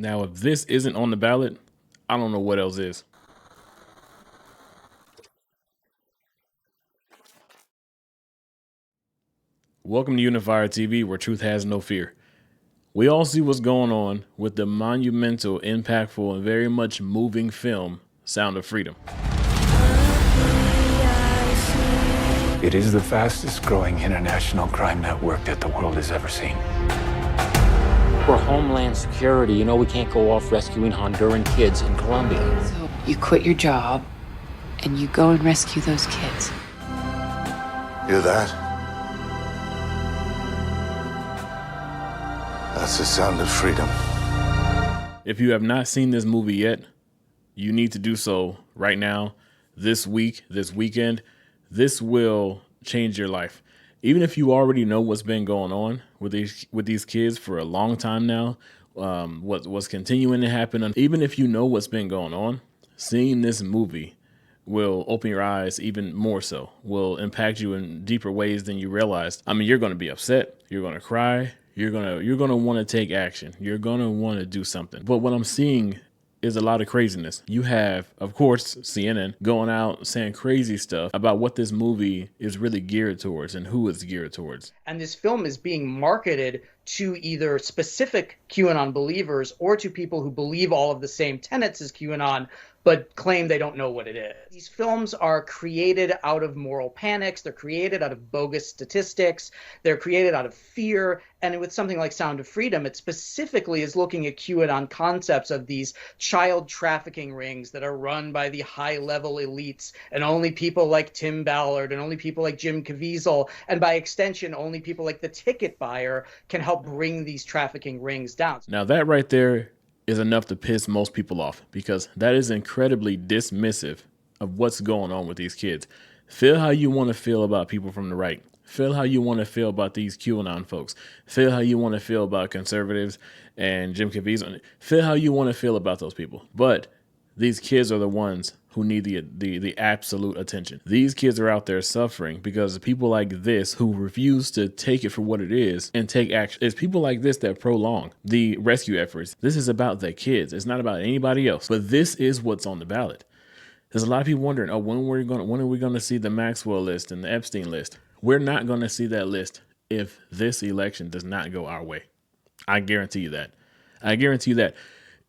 Now, if this isn't on the ballot, I don't know what else is. Welcome to UnifierTV, where truth has no fear. We all see what's going on with the monumental, impactful, and very much moving film, Sound of Freedom. It is the fastest growing international crime network that the world has ever seen. We're Homeland Security. You know we can't go off rescuing Honduran kids in Colombia. So you quit your job and you go and rescue those kids. Hear that? That's the sound of freedom. If you have not seen this movie yet, you need to do so right now, this week, this weekend. This will change your life. Even if you already know what's been going on with these kids for a long time now, what's continuing to happen, even if you know what's been going on, seeing this movie will open your eyes even more so, will impact you in deeper ways than you realized. I mean, you're going to be upset. You're going to cry. You're going to want to take action. You're going to want to do something. But what I'm seeing is a lot of craziness. You have, of course, CNN going out saying crazy stuff about what this movie is really geared towards and who it's geared towards. And this film is being marketed to either specific QAnon believers or to people who believe all of the same tenets as QAnon, but claim they don't know what it is. These films are created out of moral panics. They're created out of bogus statistics. They're created out of fear. And with something like Sound of Freedom, it specifically is looking at QAnon concepts of these child trafficking rings that are run by the high-level elites, and only people like Tim Ballard and only people like Jim Caviezel, and by extension, only people like the ticket buyer can help bring these trafficking rings down. Now that right there is enough to piss most people off, because that is incredibly dismissive of what's going on with these kids. Feel how you want to feel about people from the right. Feel how you want to feel about these QAnon folks. Feel how you want to feel about conservatives and Jim Caviezel. Feel how you want to feel about those people. But these kids are the ones who need the absolute attention. These kids are out there suffering because of people like this who refuse to take it for what it is and take action. It's people like this that prolong the rescue efforts. This is about the kids. It's not about anybody else. But this is what's on the ballot. There's a lot of people wondering, when are we going to see the Maxwell list and the Epstein list? We're not going to see that list if this election does not go our way. I guarantee you that. I guarantee you that.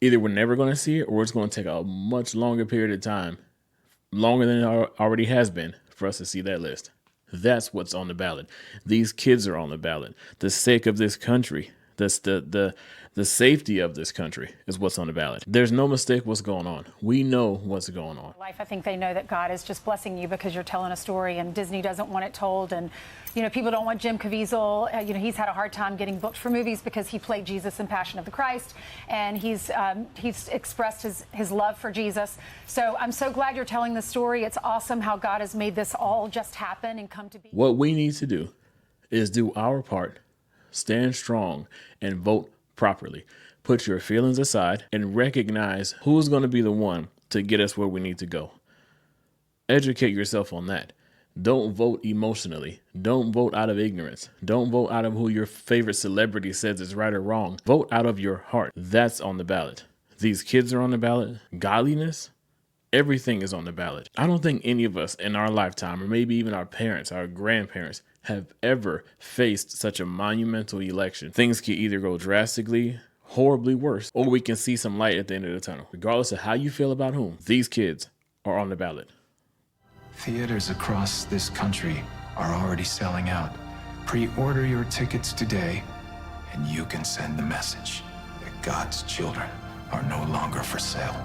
Either we're never going to see it, or it's going to take a much longer period of time, longer than it already has been, for us to see that list. That's what's on the ballot. These kids are on the ballot. The sake of this country, the safety of this country is what's on the ballot. There's no mistake what's going on. We know what's going on. I think they know that God is just blessing you because you're telling a story, and Disney doesn't want it told. And, people don't want Jim Caviezel. He's had a hard time getting booked for movies because he played Jesus in Passion of the Christ, and he's expressed his love for Jesus. So I'm so glad you're telling the story. It's awesome how God has made this all just happen and come to be. What we need to do is do our part, stand strong, and vote properly. Put your feelings aside and recognize who's going to be the one to get us where we need to go. Educate yourself on that. Don't vote emotionally. Don't vote out of ignorance. Don't vote out of who your favorite celebrity says is right or wrong. Vote out of your heart. That's on the ballot. These kids are on the ballot. Godliness, everything is on the ballot. I don't think any of us in our lifetime, or maybe even our parents, our grandparents, have ever faced such a monumental election. Things can either go drastically, horribly worse, or we can see some light at the end of the tunnel. Regardless of how you feel about whom, these kids are on the ballot. Theaters across this country are already selling out. Pre-order your tickets today, and you can send the message that God's children are no longer for sale.